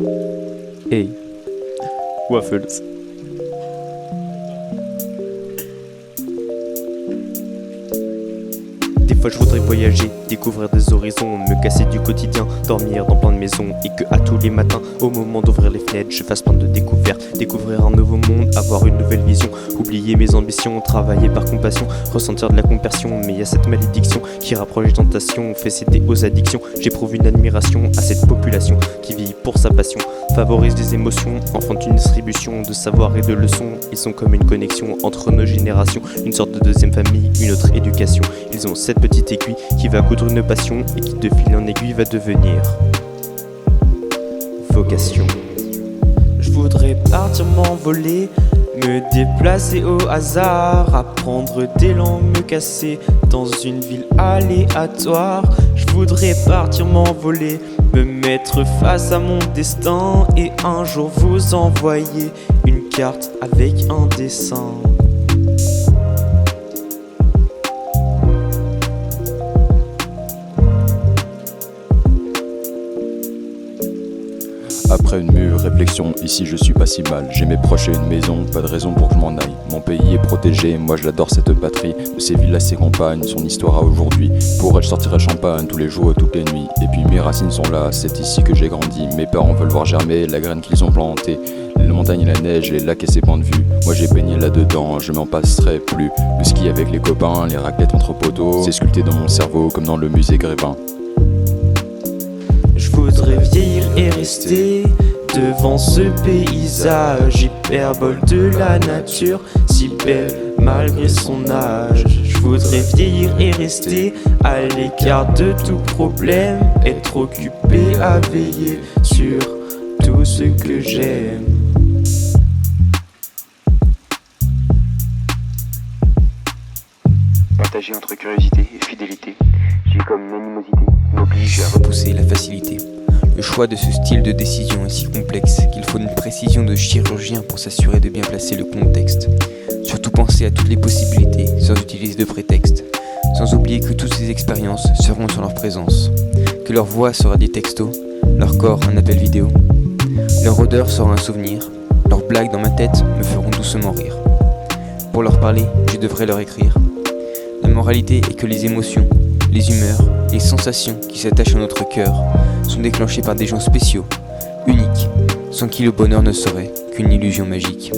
Hey, Waffles. Des fois je voudrais voyager, découvrir des horizons, me casser du quotidien, dormir dans plein de maisons et que à tous les matins, au moment d'ouvrir les fenêtres, je fasse plein de découvertes, découvrir un nouveau monde, avoir une nouvelle vision, oublier mes ambitions, travailler par compassion, ressentir de la compersion, mais il y a cette malédiction qui rapproche les tentations, fait céder aux addictions. J'éprouve une admiration à cette population qui vit pour sa passion, favorise les émotions, enfante une distribution de savoir et de leçons. Ils sont comme une connexion entre nos générations, une sorte de deuxième famille, une autre éducation. Ils ont cette petite aiguille qui va coudre une passion et qui de fil en aiguille va devenir vocation. Je voudrais partir m'envoler, me déplacer au hasard, apprendre des langues, me casser dans une ville aléatoire. Je voudrais partir m'envoler, me mettre face à mon destin et un jour vous envoyer une carte avec un dessin. Après une mûre réflexion, ici je suis pas si mal. J'ai mes proches et une maison, pas de raison pour que je m'en aille. Mon pays est protégé, moi je l'adore cette patrie. De ses villes à ses campagnes, son histoire à aujourd'hui. Pour elle je sortirai champagne tous les jours et toutes les nuits. Et puis mes racines sont là, c'est ici que j'ai grandi. Mes parents veulent voir germer la graine qu'ils ont plantée. Les montagnes et la neige, les lacs et ses points de vue. Moi j'ai baigné là-dedans, je m'en passerai plus. Le ski avec les copains, les raclettes entre poteaux. C'est sculpté dans mon cerveau comme dans le musée Grévin. Je voudrais vieillir et rester devant ce paysage, hyperbole de la nature, si belle malgré son âge. Je voudrais vieillir et rester à l'écart de tout problème, être occupé à veiller sur tout ce que j'aime. Partagé entre curiosité et fidélité, j'ai comme une animosité m'oblige à Repousser la facilité. Le choix de ce style de décision est si complexe qu'il faut une précision de chirurgien pour s'assurer de bien placer le contexte. Surtout penser à toutes les possibilités sans utiliser de prétexte. Sans oublier que toutes ces expériences seront sur leur présence. Que leur voix sera des textos, leur corps un appel vidéo. Leur odeur sera un souvenir. Leurs blagues dans ma tête me feront doucement rire. Pour leur parler, je devrais leur écrire. La moralité est que les émotions, les humeurs, les sensations qui s'attachent à notre cœur sont déclenchées par des gens spéciaux, uniques, sans qui le bonheur ne serait qu'une illusion magique.